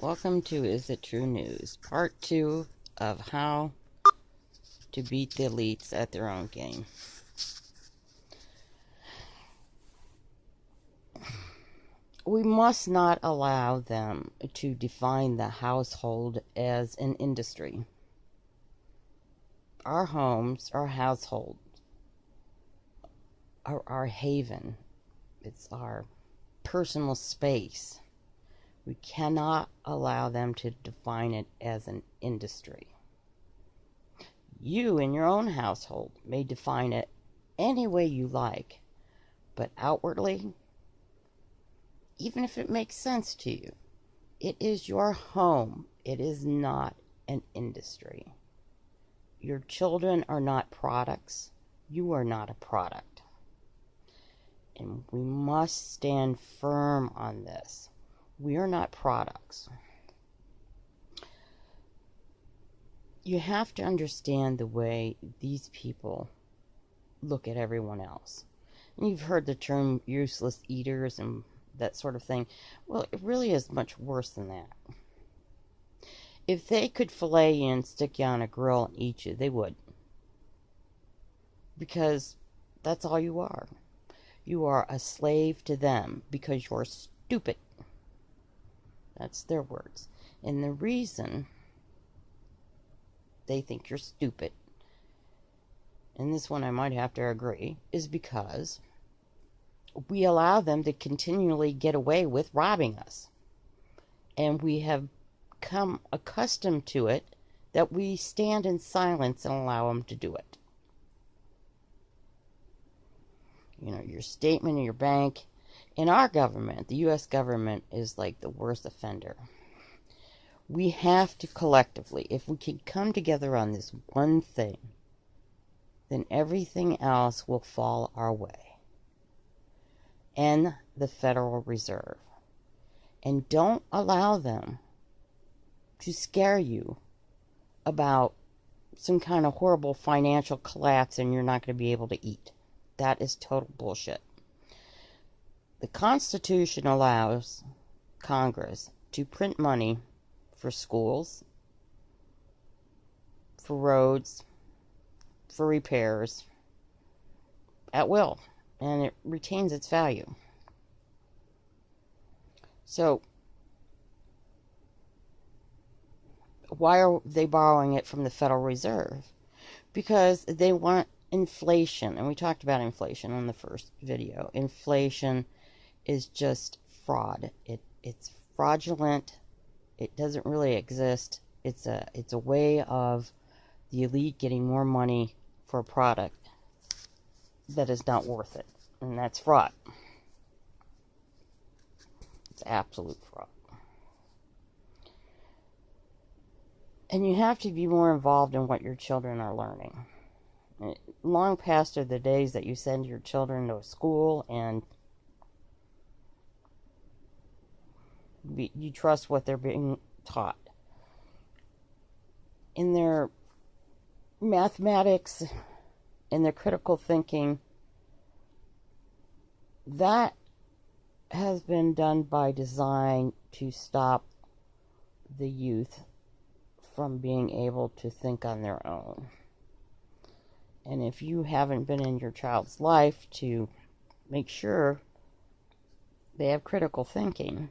Welcome to Is It True News, part 2 of how to beat the elites at their own game. We must not allow them to define the household as an industry. Our homes, our household, are our haven. It's our personal space. We cannot allow them to define it as an industry. You in your own household may define it any way you like, but outwardly, even if it makes sense to you, it is your home. It is not an industry. Your children are not products. You are not a product. And we must stand firm on this. We are not products. You have to understand the way these people look at everyone else. And you've heard the term useless eaters and that sort of thing. Well, it really is much worse than that. If they could fillet you and stick you on a grill and eat you, they would. Because that's all you are. You are a slave to them because you're stupid. That's their words. And the reason they think you're stupid, and this one I might have to agree, is because we allow them to continually get away with robbing us. And we have become accustomed to it that we stand in silence and allow them to do it. You know, your statement in your bank. In our government, the U.S. government is like the worst offender. We have to collectively, if we can come together on this one thing, then everything else will fall our way. And the Federal Reserve. And don't allow them to scare you about some kind of horrible financial collapse and you're not going to be able to eat. That is total bullshit. The Constitution allows Congress to print money for schools, for roads, for repairs, at will, and it retains its value. So, why are they borrowing it from the Federal Reserve? Because they want inflation, and we talked about inflation on the first video. Inflation is just fraud. It's fraudulent. It doesn't really exist. It's a way of the elite getting more money for a product that is not worth it. And that's fraud. It's absolute fraud. And you have to be more involved in what your children are learning. Long past are the days that you send your children to a school and you trust what they're being taught. In their mathematics, in their critical thinking, that has been done by design to stop the youth from being able to think on their own. And if you haven't been in your child's life to make sure they have critical thinking,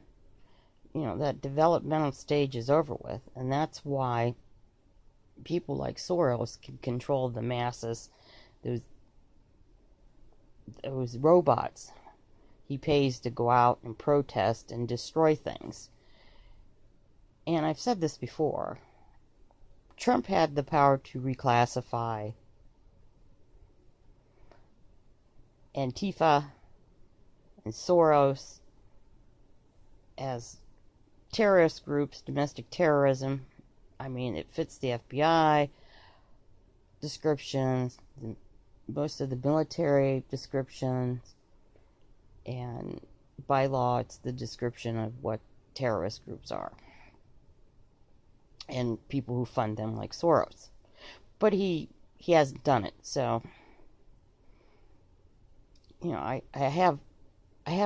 you know, that developmental stage is over with. And that's why people like Soros can control the masses. Those robots he pays to go out and protest and destroy things. And I've said this before. Trump had the power to reclassify Antifa and Soros as terrorist groups, domestic terrorism. I mean, it fits the FBI descriptions, most of the military descriptions, and by law, it's the description of what terrorist groups are. And people who fund them like Soros. But he hasn't done it, so you know, I have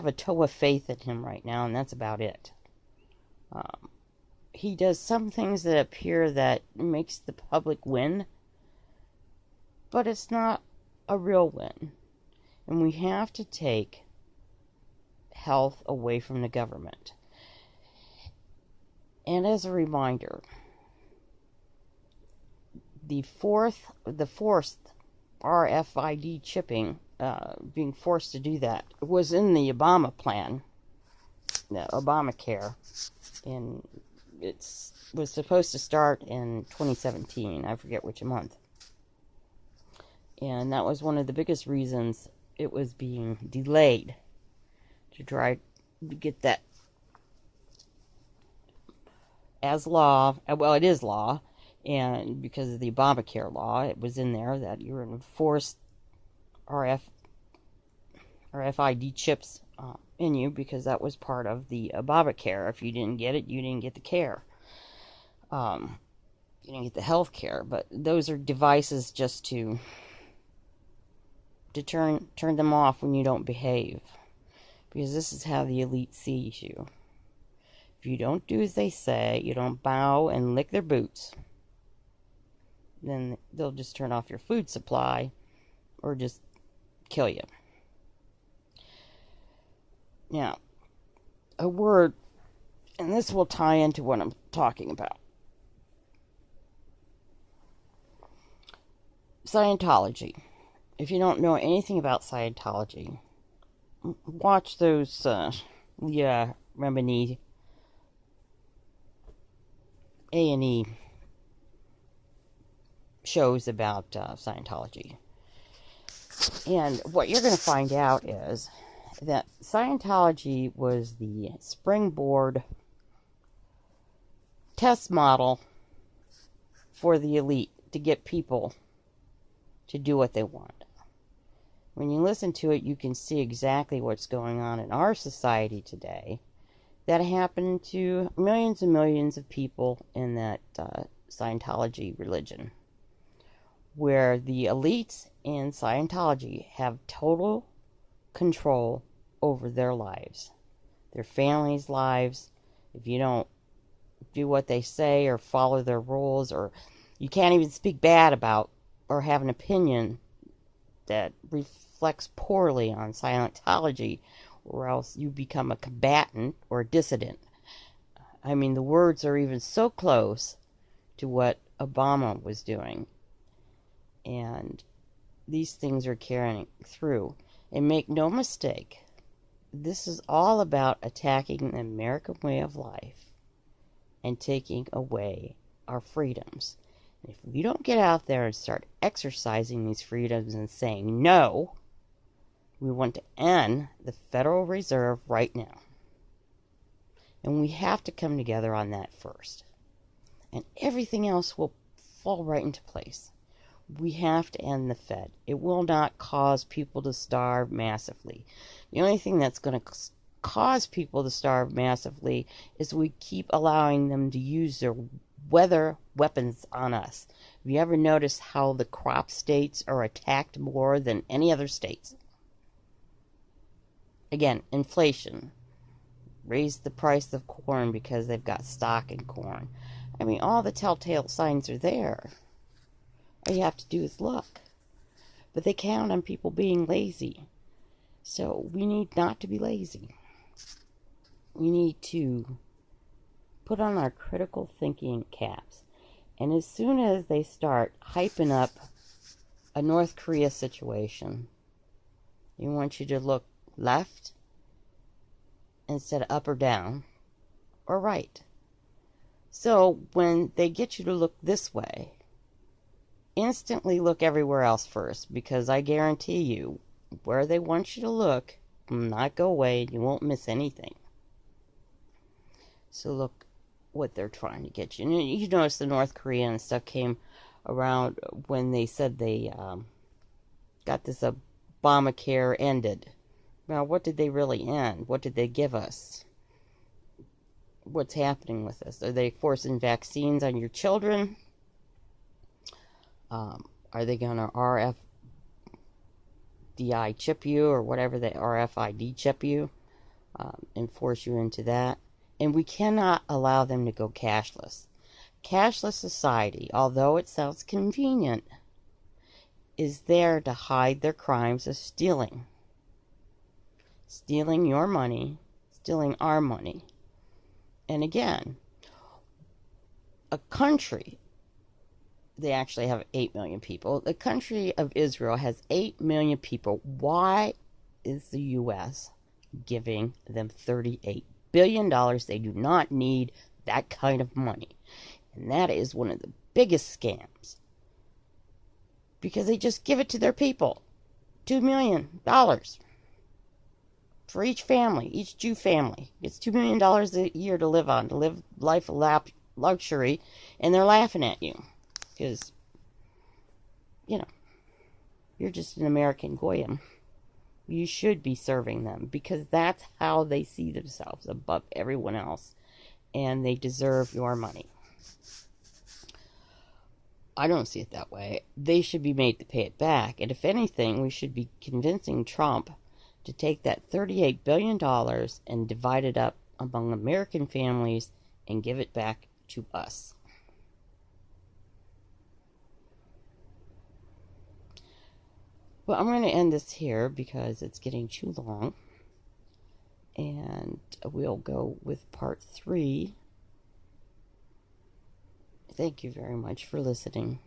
a toe of faith in him right now, and that's about it. he does some things that appear that makes the public win, but it's not a real win. And we have to take health away from the government. And as a reminder, the forced RFID chipping, being forced to do that, was in the Obama plan, the Obamacare, and it was supposed to start in 2017. I forget which month. And that was one of the biggest reasons it was being delayed, to try to get that as law. Well, it is law, and because of the Obamacare law, it was in there that you were enforced RFID chips in you, because that was part of the Obamacare. If you didn't get it, you didn't get the care. You didn't get the health care. But those are devices just to turn them off when you don't behave. Because this is how the elite sees you. If you don't do as they say, you don't bow and lick their boots, then they'll just turn off your food supply or just kill you. Now, a word, and this will tie into what I'm talking about. Scientology. If you don't know anything about Scientology, watch those Leah Remini A&E shows about Scientology. And what you're going to find out is that Scientology was the springboard test model for the elite to get people to do what they want. When you listen to it, you can see exactly what's going on in our society today that happened to millions and millions of people in that Scientology religion, where the elites in Scientology have total control over their lives, their families' lives. If you don't do what they say or follow their rules, or you can't even speak bad about or have an opinion that reflects poorly on Scientology, or else you become a combatant or a dissident. I mean, the words are even so close to what Obama was doing. And these things are carrying through. And make no mistake, this is all about attacking the American way of life and taking away our freedoms. And if we don't get out there and start exercising these freedoms and saying no, we want to end the Federal Reserve right now. And we have to come together on that first. And everything else will fall right into place. We have to end the Fed. It will not cause people to starve massively. The only thing that's going to cause people to starve massively is we keep allowing them to use their weather weapons on us. Have you ever noticed how the crop states are attacked more than any other states? Again, inflation. Raise the price of corn because they've got stock in corn. I mean, all the telltale signs are there. All you have to do is look. But they count on people being lazy. So we need not to be lazy. We need to put on our critical thinking caps. And as soon as they start hyping up a North Korea situation, they want you to look left instead of up or down or right. So when they get you to look this way, instantly look everywhere else first, because I guarantee you, where they want you to look will not go away and you won't miss anything. So look what they're trying to get you. And you notice the North Korean stuff came around when they said they got this Obamacare ended. Now, what did they really end? What did they give us? What's happening with this? Are they forcing vaccines on your children? Are they going to RFDI chip you, or whatever they RFID chip you, and force you into that? And we cannot allow them to go cashless. Cashless society, although it sounds convenient, is there to hide their crimes of stealing. Stealing your money, stealing our money. And again, a country, they actually have 8 million people. The country of Israel has 8 million people. Why is the U.S. giving them $38 billion? They do not need that kind of money. And that is one of the biggest scams. Because they just give it to their people. $2 million for each family, each Jew family. It's $2 million a year to live on, to live life of luxury, and they're laughing at you. Because, you know, you're just an American goyim. You should be serving them, because that's how they see themselves, above everyone else. And they deserve your money. I don't see it that way. They should be made to pay it back. And if anything, we should be convincing Trump to take that $38 billion and divide it up among American families and give it back to us. Well, I'm going to end this here because it's getting too long. And we'll go with part 3. Thank you very much for listening.